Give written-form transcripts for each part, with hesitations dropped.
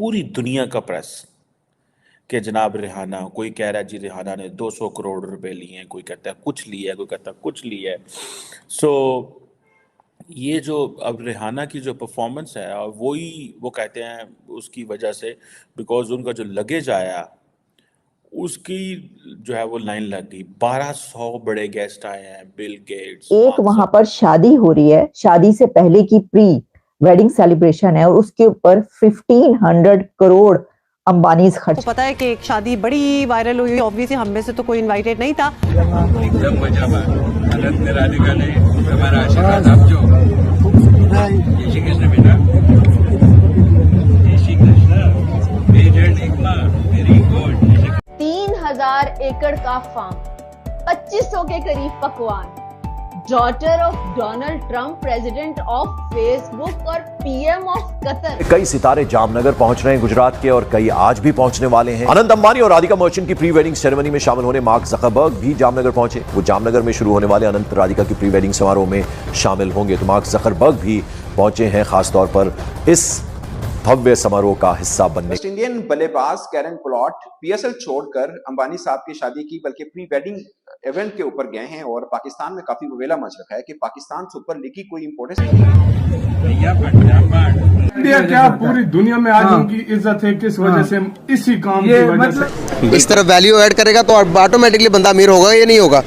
पूरी दुनिया का प्रेस कि जनाब रिहाना, कोई कह रहा है जी रिहाना ने 200 करोड़ रुपए लिए हैं, कोई कहता है कुछ लिया है, कोई कहता है कुछ लिया है। सो ये जो अब रिहाना की जो परफॉर्मेंस है, और वो कहते हैं उसकी वजह से, बिकॉज उनका जो लगेज आया उसकी जो है वो लाइन लग गई। 1200 बड़े गेस्ट आए हैं, बिल गेट्स, एक मार्क वहां पर ज़करबर्ग। शादी हो रही है, शादी से पहले की प्री वेडिंग सेलिब्रेशन है और उसके ऊपर 1500 करोड़ अंबानीज खर्च। तो पता है कि एक शादी बड़ी वायरल हुई, ऑब्वियसली हम में से तो कोई इनवाइटेड नहीं था। एकदम मजा बा अनंत ने राधिका ने हमारा आशीर्वाद आप जो जय श्री कृष्ण बेटा, जय श्री कृष्ण, मेजर निगमा, वेरी गुड। 3000 एकड़ का फार्म, 2500 के करीब पकवान, daughter of Donald Trump, president of Facebook और पीएम ऑफ कतर। कई सितारे जामनगर पहुंच रहे हैं गुजरात के, और कई आज भी पहुंचने वाले हैं। अनंत अंबानी और राधिका मर्चेंट की प्री वेडिंग सेरेमनी में शामिल होने मार्क ज़करबर्ग भी जामनगर पहुंचे। वो जामनगर में शुरू होने वाले अनंत राधिका की प्री वेडिंग समारोह में शामिल होंगे, तो मार्क ज़करबर्ग भी पहुंचे हैं खासतौर पर इस भव्य समारोह का हिस्सा बनने। वेस्ट इंडियन बल्लेबाज कैरन पोलार्ड पीएसएल छोड़कर अंबानी साहब की शादी की बल्कि प्री वेडिंग इवेंट के ऊपर गए हैं, और पाकिस्तान में काफी ववेला मच रखा है कि पाकिस्तान सुपर लीग की कोई इंपोर्टेंस नहीं है। इंडिया क्या पूरी दुनिया में आज उनकी इज्जत है, किस वजह से? इसी काम की वजह से। इस तरफ वैल्यू ऐड करेगा तो ऑटोमेटिकली बंदा अमीर होगा या नहीं होगा?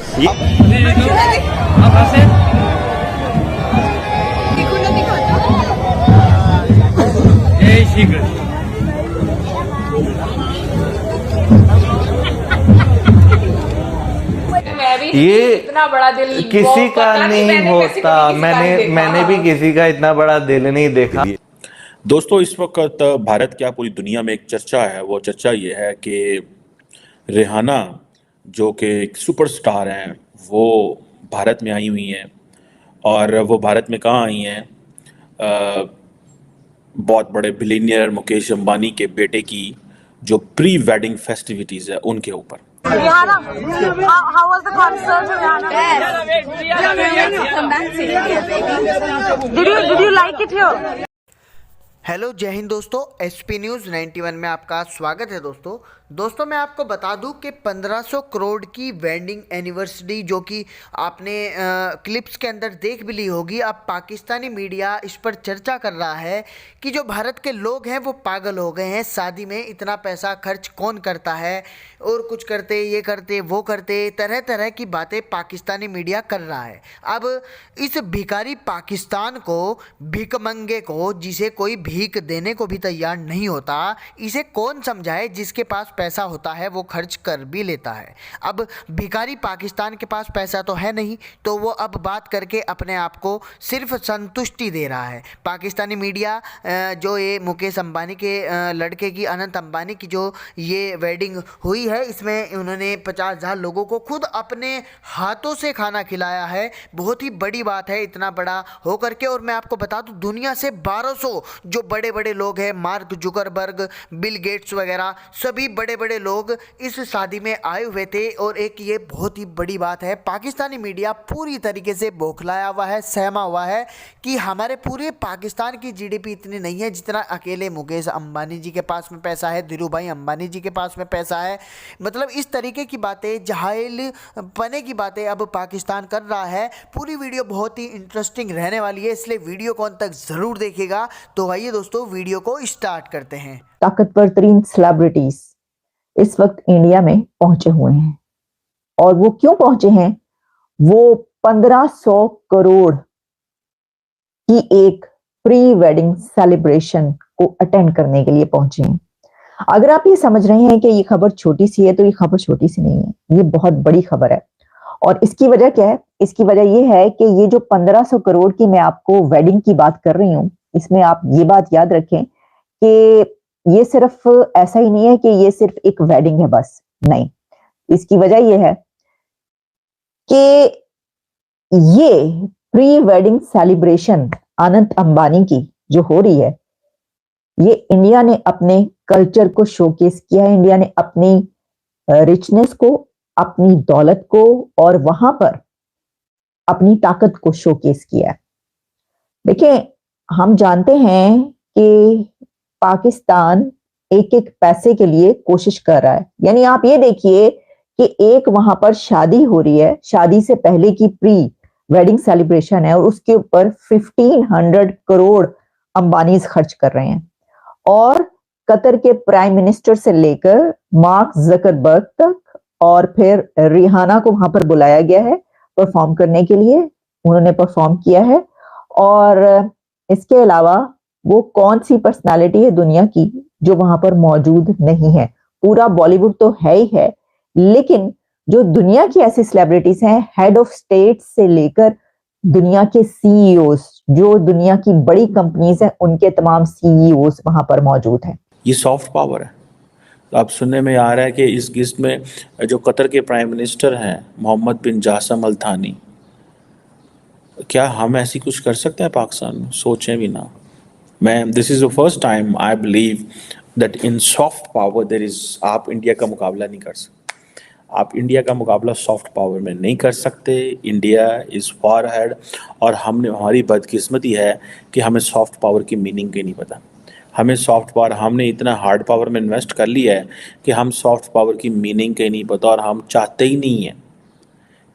ये इतना बड़ा दिल किसी का नहीं होता। मैंने भी किसी का इतना बड़ा दिल नहीं देखा। दोस्तों, इस वक्त भारत क्या पूरी दुनिया में एक चर्चा है। वो चर्चा ये है कि रिहाना जो कि एक सुपरस्टार हैं, वो भारत में आई हुई हैं। और वो भारत में कहाँ आई हैं? बहुत बड़े बिलियनियर मुकेश अंबानी के बेटे की जो प्री वेडिंग फेस्टिविटीज़ है उनके ऊपर। Rihanna, how was the concert, Rihanna? Did you like it here? Hello, जय हिंद दोस्तों। एसपी न्यूज़ 91 में आपका स्वागत है। दोस्तों मैं आपको बता दूं कि 1500 करोड़ की वेडिंग एनिवर्सरी जो कि आपने क्लिप्स के अंदर देख भी ली होगी, अब पाकिस्तानी मीडिया इस पर चर्चा कर रहा है कि जो भारत के लोग हैं वो पागल हो गए हैं। शादी में इतना पैसा खर्च कौन करता है, और कुछ करते, ये करते, वो करते, तरह तरह की बातें पाकिस्तानी मीडिया कर रहा है। अब इस भिखारी पाकिस्तान को, भिखमंगे को, जिसे कोई भीख देने को भी तैयार नहीं होता, इसे कौन समझाए? जिसके पास पैसा होता है वो खर्च कर भी लेता है। अब भिखारी पाकिस्तान के पास पैसा तो है नहीं, तो वो अब बात करके अपने आप को सिर्फ संतुष्टि दे रहा है। पाकिस्तानी मीडिया जो ये मुकेश अंबानी के लड़के की, अनंत अंबानी की जो ये वेडिंग हुई है, इसमें उन्होंने 50,000 लोगों को खुद अपने हाथों से खाना खिलाया है। बहुत ही बड़ी बात है इतना बड़ा हो करके। और मैं आपको बता दूं, दुनिया से 1200 जो बड़े बड़े लोग हैं, मार्क जुकरबर्ग, बिल गेट्स वगैरह, सभी बड़े बड़े लोग इस शादी में आए हुए थे। और एक ये बहुत ही बड़ी बात है, पाकिस्तानी मीडिया पूरी तरीके से बौखलाया हुआ है, सहमा हुआ है कि हमारे पूरे पाकिस्तान की जीडीपी इतनी नहीं है जितना अकेले मुकेश अंबानी जी के पास में पैसा है, धीरू भाई अंबानी जी के पास में पैसा है। मतलब इस तरीके की बातें, जाहिल पने की बातें अब पाकिस्तान कर रहा है। पूरी वीडियो बहुत ही इंटरेस्टिंग रहने वाली है, इसलिए वीडियो को अंत तक ज़रूर देखिएगा। तो आइए दोस्तों, वीडियो को स्टार्ट करते हैं। ताकतवर तरीन सेलिब्रिटीज इस वक्त इंडिया में पहुंचे हुए हैं, और वो क्यों पहुंचे हैं? वो 1500 करोड़ की एक प्री वेडिंग सेलिब्रेशन को अटेंड करने के लिए पहुंचे हैं। अगर आप ये समझ रहे हैं कि ये खबर छोटी सी है, तो ये खबर छोटी सी नहीं है, ये बहुत बड़ी खबर है। और इसकी वजह क्या है? इसकी वजह ये है कि ये जो 1500 करोड़ की मैं आपको वेडिंग की बात कर रही हूं, इसमें आप ये बात याद रखें कि ये सिर्फ ऐसा ही नहीं है कि ये सिर्फ एक वेडिंग है बस, नहीं। इसकी वजह ये है कि ये pre wedding celebration Anant Ambani की जो हो रही है, ये इंडिया ने अपने कल्चर को शोकेस किया है, इंडिया ने अपनी रिचनेस को, अपनी दौलत को, और वहां पर अपनी ताकत को शोकेस किया है। देखिए, हम जानते हैं कि पाकिस्तान एक एक पैसे के लिए कोशिश कर रहा है। यानी आप ये देखिए कि एक वहां पर शादी हो रही है, शादी से पहले की प्री वेडिंग सेलिब्रेशन है और उसके ऊपर 1500 करोड़ अंबानी खर्च कर रहे हैं। और कतर के प्राइम मिनिस्टर से लेकर मार्क जकरबर्ग तक और फिर रिहाना को वहां पर बुलाया गया है परफॉर्म करने के लिए, उन्होंने परफॉर्म किया है। और इसके अलावा वो कौन सी पर्सनालिटी है दुनिया की जो वहां पर मौजूद नहीं है? पूरा बॉलीवुड तो है ही है, लेकिन जो दुनिया की ऐसी सेलिब्रिटीज हैं, हेड ऑफ स्टेट से लेकर दुनिया के सीईओज, जो दुनिया की बड़ी कंपनीज हैं, उनके तमाम सीईओज वहां पर मौजूद हैं। ये सॉफ्ट पावर है। अब सुनने में आ रहा है कि इस लिस्ट में जो कतर के प्राइम मिनिस्टर हैं मोहम्मद बिन जासम अल थानी, क्या हम ऐसी कुछ कर सकते हैं पाकिस्तान में? सोचें भी ना। मैं this is the first time I believe that in soft power there is, आप इंडिया का मुकाबला नहीं कर सकते। आप इंडिया का मुकाबला सॉफ्ट पावर में नहीं कर सकते। इंडिया इज़ फार हेड, और हमारी बदकिस्मती है कि हमें सॉफ्ट पावर की मीनिंग ही नहीं पता। हमें सॉफ्ट पावर, हमने इतना हार्ड पावर में इन्वेस्ट कर लिया है कि हम सॉफ्ट पावर की मीनिंग के नहीं पता, और हम चाहते ही नहीं हैं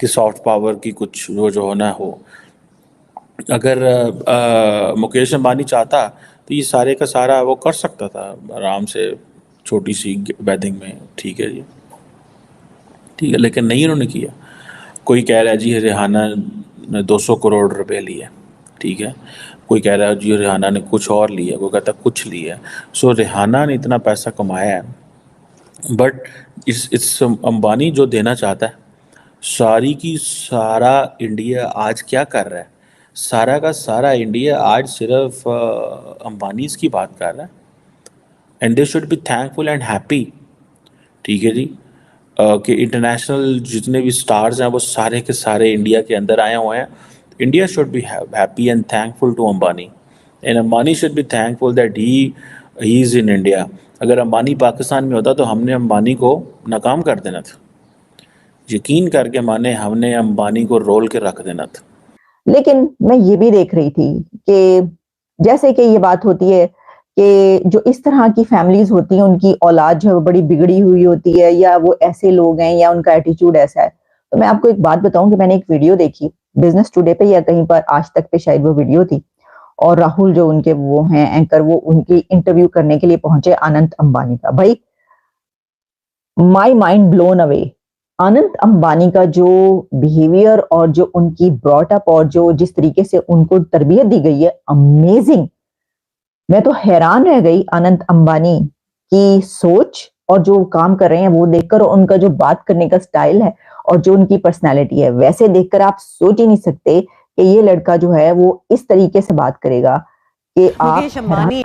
कि सॉफ्ट पावर की कुछ जो होना हो। अगर मुकेश अंबानी चाहता तो ये सारे का सारा वो कर सकता था आराम से, छोटी सी वेडिंग में। ठीक है जी, ठीक है, लेकिन नहीं उन्होंने किया। कोई कह रहा है जी रिहाना ने 200 करोड़ रुपए लिए, ठीक है। कोई कह रहा है जी रिहाना ने कुछ और लिया, कोई कहता है कुछ लिया। सो रिहाना ने इतना पैसा कमाया है, बट इस अंबानी जो देना चाहता है, सारी की सारा इंडिया आज क्या कर रहा है? सारा का सारा इंडिया आज सिर्फ अंबानी की बात कर रहा है, and they should be thankful and happy. ठीक है जी, कि इंटरनेशनल जितने भी स्टार्स हैं वो सारे के सारे इंडिया के अंदर आए हुए हैं। India should be happy and thankful to Ambani, and Ambani should be thankful that he is in India. अगर अंबानी पाकिस्तान में होता तो हमने अंबानी को नाकाम कर देना था, यकीन करके माने, हमने अंबानी को रोल के रख देना था। लेकिन मैं ये भी देख रही थी कि जैसे कि ये बात होती है कि जो इस तरह की फैमिलीज होती हैं, उनकी औलाद जो है वो बड़ी बिगड़ी हुई होती है, या वो ऐसे लोग हैं, या उनका एटीट्यूड ऐसा है। तो मैं आपको एक बात बताऊं कि मैंने एक वीडियो देखी बिजनेस टुडे पे या कहीं पर, आज तक पे शायद वो वीडियो थी, और राहुल जो उनके वो हैं एंकर, वो उनकी इंटरव्यू करने के लिए पहुंचे अनंत अंबानी का। भाई my mind blown away. Anant Ambani का जो बिहेवियर और जो उनकी ब्रॉट अप और जो जिस तरीके से उनको तरबियत दी गई है, अमेजिंग। मैं तो हैरान रह गई अनंत अंबानी की सोच और जो काम कर रहे हैं वो देखकर, और उनका जो बात करने का स्टाइल है और जो उनकी पर्सनालिटी है, वैसे देखकर आप सोच ही नहीं सकते कि ये लड़का जो है वो इस तरीके से बात करेगा कि मुकेश अंबानी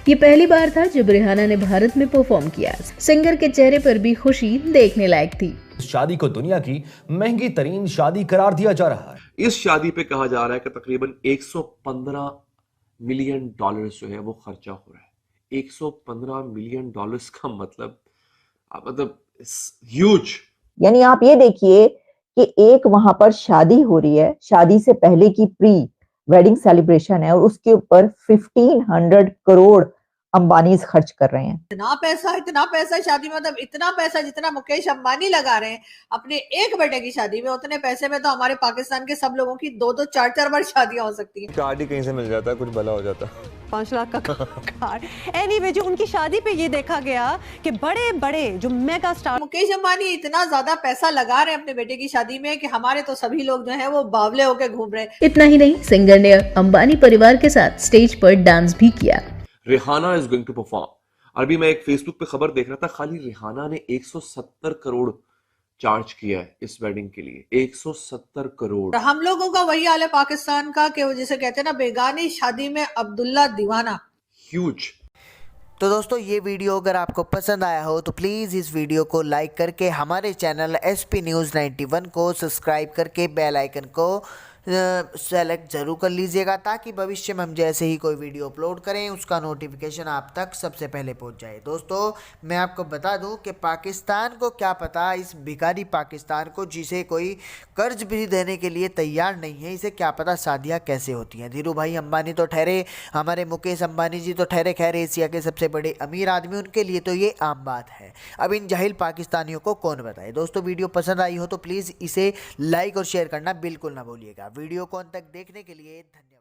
ये पहली बार था जब रिहाना ने भारत में परफॉर्म किया। सिंगर के चेहरे पर भी खुशी देखने लायक थी। इस शादी को दुनिया की महंगी तरीन शादी करार दिया जा रहा है। इस शादी पे कहा जा रहा है कि तकरीबन 115 मिलियन डॉलर जो है वो खर्चा हो रहा है। 115 मिलियन डॉलर्स का मतलब ह्यूज। यानी आप ये देखिए कि एक वहां पर शादी हो रही है, शादी से पहले की प्री वेडिंग सेलिब्रेशन है, और उसके ऊपर 1500 करोड़ अंबानी खर्च कर रहे हैं। इतना पैसा शादी में, मतलब इतना पैसा जितना मुकेश अंबानी लगा रहे हैं अपने एक बेटे की शादी में, उतने पैसे में तो हमारे पाकिस्तान के सब लोगों की 2-2 4-4 बार शादियां हो सकती हैं। कार्ड ही कहीं से मिल जाता है, कुछ भला हो जाता। 5 लाख का कार्ड। एनीवे, जो उनकी शादी पे ये देखा गया कि बड़े बड़े जो मेगा स्टार, मुकेश अंबानी इतना ज्यादा पैसा लगा रहे हैं अपने बेटे की शादी में कि हमारे तो सभी लोग जो है वो बावले होकर घूम रहे हैं। इतना ही नहीं, सिंगर ने अंबानी परिवार के साथ स्टेज पर डांस भी किया। Rihanna is going to perform. अभी मैं एक फेसबुक पे खबर देख रहा था, खाली रिहाना ने 170 करोड़ चार्ज किया है इस वेडिंग के लिए। 170 करोड़। हम लोगों का वही हाल है पाकिस्तान का कि वो जिसे कहते हैं ना, बेगानी शादी में अब्दुल्ला दीवाना। ह्यूज। तो दोस्तों, ये वीडियो अगर आपको पसंद आया हो तो प्लीज़ इस वीडियो को लाइक करके हमारे चैनल SP News 91 को सब्सक्राइब करके बेल आइकन को सेलेक्ट ज़रूर कर लीजिएगा ताकि भविष्य में हम जैसे ही कोई वीडियो अपलोड करें उसका नोटिफिकेशन आप तक सबसे पहले पहुंच जाए। दोस्तों मैं आपको बता दूं कि पाकिस्तान को क्या पता, इस भिखारी पाकिस्तान को जिसे कोई कर्ज भी देने के लिए तैयार नहीं है, इसे क्या पता शादियाँ कैसे होती हैं। धीरू भाई अंबानी तो ठहरे, हमारे मुकेश अंबानी जी तो ठहरे खैर एशिया के सबसे बड़े अमीर आदमी, उनके लिए तो ये आम बात है। अब इन जाहिल पाकिस्तानियों को कौन बताए। दोस्तों वीडियो पसंद आई हो तो प्लीज़ इसे लाइक और शेयर करना बिल्कुल ना भूलिएगा। वीडियो को अंत तक देखने के लिए धन्यवाद।